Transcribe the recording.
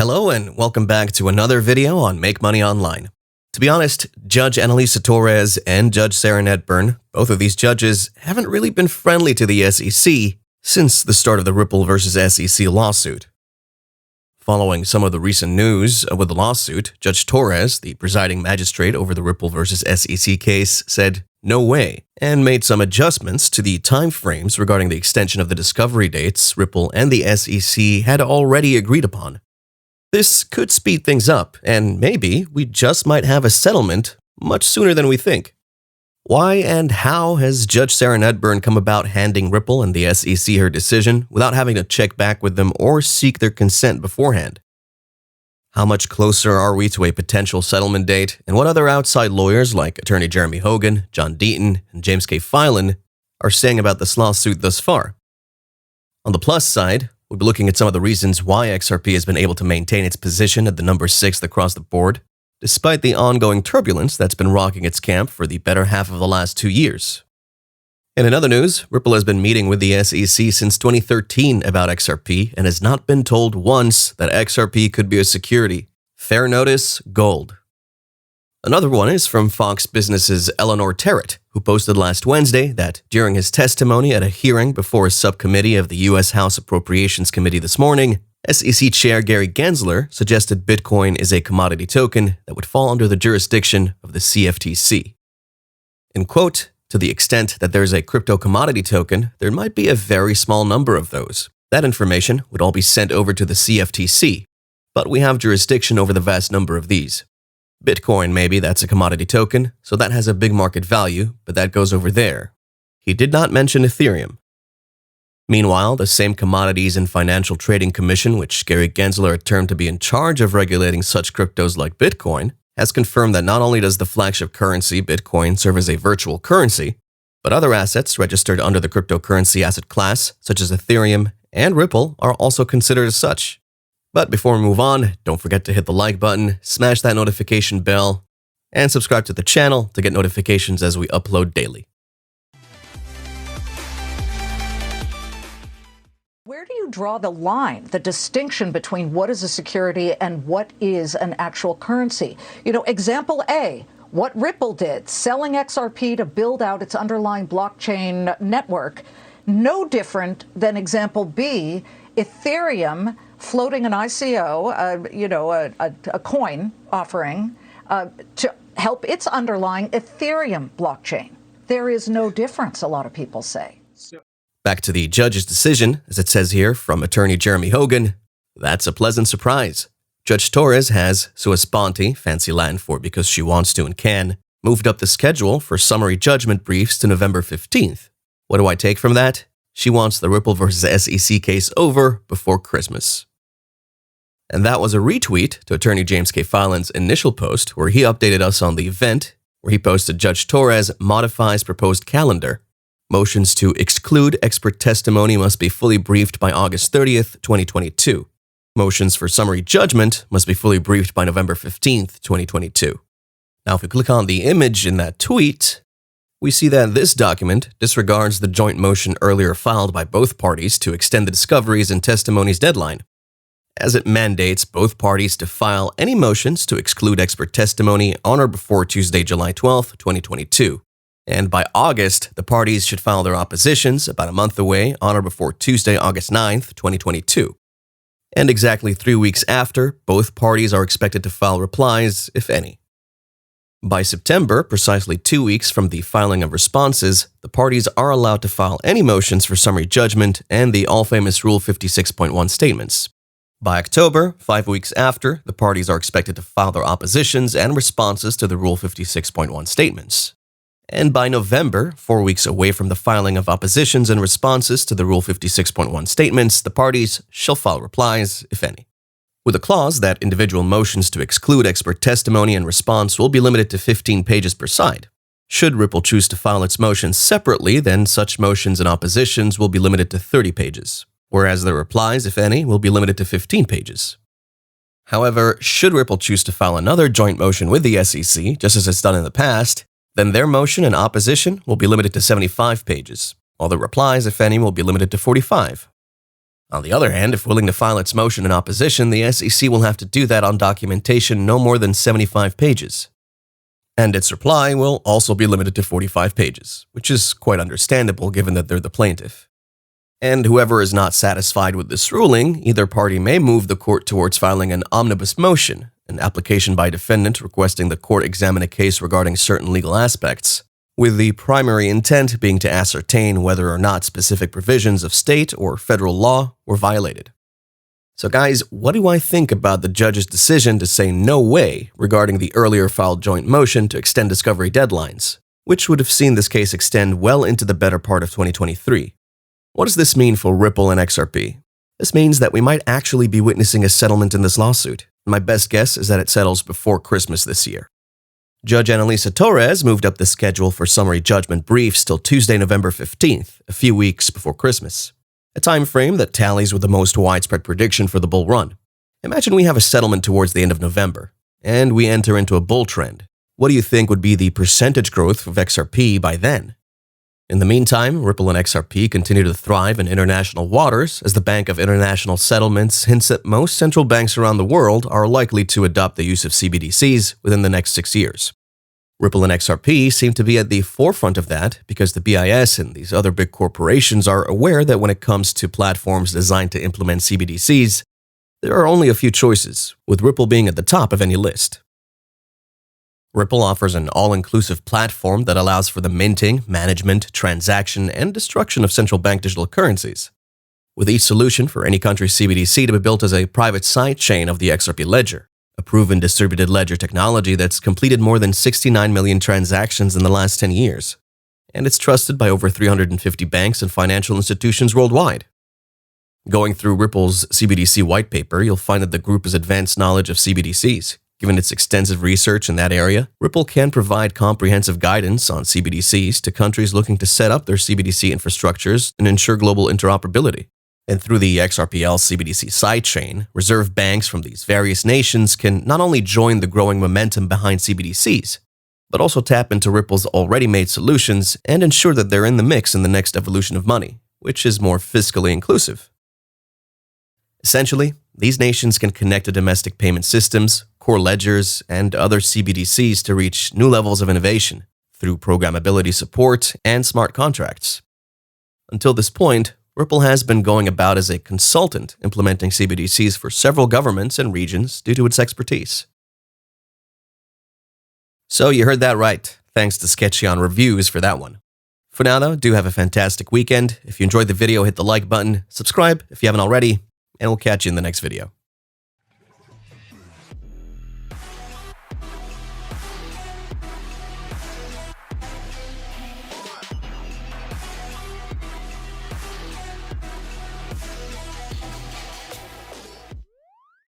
Hello and welcome back to another video on Make Money Online. To be honest, Judge Annalisa Torres and Judge Sarah Netburn, both of these judges, haven't really been friendly to the SEC since the start of the Ripple versus SEC lawsuit. Following some of the recent news with the lawsuit, Judge Torres, the presiding magistrate over the Ripple versus SEC case, said no way and made some adjustments to the timeframes regarding the extension of the discovery dates Ripple and the SEC had already agreed upon. This could speed things up, and maybe we just might have a settlement much sooner than we think. Why and how has Judge Sarah Netburn come about handing Ripple and the SEC her decision without having to check back with them or seek their consent beforehand? How much closer are we to a potential settlement date, and what other outside lawyers like attorney Jeremy Hogan, John Deaton, and James K.Filan are saying about this lawsuit thus far? On the plus side, we'll be looking at some of the reasons why XRP has been able to maintain its position at the number 6th across the board, despite the ongoing turbulence that's been rocking its camp for the better half of the last 2 years. And in other news, Ripple has been meeting with the SEC since 2013 about XRP and has not been told once that XRP could be a security. Fair notice, gold. Another one is from Fox Business's Eleanor Terrett, who posted last Wednesday that during his testimony at a hearing before a subcommittee of the U.S. House Appropriations Committee this morning, SEC Chair Gary Gensler suggested Bitcoin is a commodity token that would fall under the jurisdiction of the CFTC. In quote, to the extent that there's a crypto commodity token, there might be a very small number of those. That information would all be sent over to the CFTC, but we have jurisdiction over the vast number of these. Bitcoin, maybe that's a commodity token, so that has a big market value, but that goes over there. He did not mention Ethereum. Meanwhile, the same Commodities and Financial Trading Commission, which Gary Gensler had termed to be in charge of regulating such cryptos like Bitcoin, has confirmed that not only does the flagship currency, Bitcoin, serve as a virtual currency, but other assets registered under the cryptocurrency asset class, such as Ethereum and Ripple, are also considered as such. But before we move on, don't forget to hit the like button, smash that notification bell, and subscribe to the channel to get notifications as we upload daily. Where do you draw the line, the distinction between what is a security and what is an actual currency? Example A, what Ripple did, selling XRP to build out its underlying blockchain network, no different than example B, Ethereum floating an ICO, a coin offering to help its underlying Ethereum blockchain. There is no difference, a lot of people say. Back to the judge's decision, as it says here from attorney Jeremy Hogan, that's a pleasant surprise. Judge Torres has, sua sponte, fancy Latin for because she wants to and can, moved up the schedule for summary judgment briefs to November 15th. What do I take from that? She wants the Ripple versus SEC case over before Christmas. And that was a retweet to attorney James K.Filan's initial post where he updated us on the event, where he posted Judge Torres modifies proposed calendar. Motions to exclude expert testimony must be fully briefed by August 30th, 2022. Motions for summary judgment must be fully briefed by November 15th, 2022. Now, if we click on the image in that tweet, we see that this document disregards the joint motion earlier filed by both parties to extend the discoveries and testimonies deadline, as it mandates both parties to file any motions to exclude expert testimony on or before Tuesday, July 12th, 2022. And by August, the parties should file their oppositions about a month away on or before Tuesday, August 9th, 2022. And exactly 3 weeks after, both parties are expected to file replies, if any. By September, precisely 2 weeks from the filing of responses, the parties are allowed to file any motions for summary judgment and the all-famous Rule 56.1 statements. By October, 5 weeks after, the parties are expected to file their oppositions and responses to the Rule 56.1 statements. And by November, 4 weeks away from the filing of oppositions and responses to the Rule 56.1 statements, the parties shall file replies, if any, with a clause that individual motions to exclude expert testimony and response will be limited to 15 pages per side. Should Ripple choose to file its motions separately, then such motions and oppositions will be limited to 30 pages, whereas their replies, if any, will be limited to 15 pages. However, should Ripple choose to file another joint motion with the SEC, just as it's done in the past, then their motion and opposition will be limited to 75 pages, while the replies, if any, will be limited to 45. On the other hand, if willing to file its motion in opposition, the SEC will have to do that on documentation no more than 75 pages. And its reply will also be limited to 45 pages, which is quite understandable given that they're the plaintiff. And whoever is not satisfied with this ruling, either party may move the court towards filing an omnibus motion, an application by defendant requesting the court examine a case regarding certain legal aspects, with the primary intent being to ascertain whether or not specific provisions of state or federal law were violated. So guys, what do I think about the judge's decision to say no way regarding the earlier filed joint motion to extend discovery deadlines, which would have seen this case extend well into the better part of 2023? What does this mean for Ripple and XRP? This means that we might actually be witnessing a settlement in this lawsuit. My best guess is that it settles before Christmas this year. Judge Annalisa Torres moved up the schedule for summary judgment briefs till Tuesday, November 15th, a few weeks before Christmas, a time frame that tallies with the most widespread prediction for the bull run. Imagine we have a settlement towards the end of November, and we enter into a bull trend. What do you think would be the percentage growth of XRP by then? In the meantime, Ripple and XRP continue to thrive in international waters as the Bank of International Settlements hints that most central banks around the world are likely to adopt the use of CBDCs within the next 6 years. Ripple and XRP seem to be at the forefront of that because the BIS and these other big corporations are aware that when it comes to platforms designed to implement CBDCs, there are only a few choices, with Ripple being at the top of any list. Ripple offers an all-inclusive platform that allows for the minting, management, transaction, and destruction of central bank digital currencies, with each solution for any country's CBDC to be built as a private sidechain of the XRP ledger, a proven distributed ledger technology that's completed more than 69 million transactions in the last 10 years, and it's trusted by over 350 banks and financial institutions worldwide. Going through Ripple's CBDC white paper, you'll find that the group has advanced knowledge of CBDCs. Given its extensive research in that area, Ripple can provide comprehensive guidance on CBDCs to countries looking to set up their CBDC infrastructures and ensure global interoperability. And through the XRPL CBDC sidechain, reserve banks from these various nations can not only join the growing momentum behind CBDCs, but also tap into Ripple's already made solutions and ensure that they're in the mix in the next evolution of money, which is more fiscally inclusive. Essentially, these nations can connect to domestic payment systems, core ledgers, and other CBDCs to reach new levels of innovation through programmability support and smart contracts. Until this point, Ripple has been going about as a consultant implementing CBDCs for several governments and regions due to its expertise. So you heard that right. Thanks to Sketchy on Reviews for that one. For now though, do have a fantastic weekend. If you enjoyed the video, hit the like button, subscribe if you haven't already, and we'll catch you in the next video.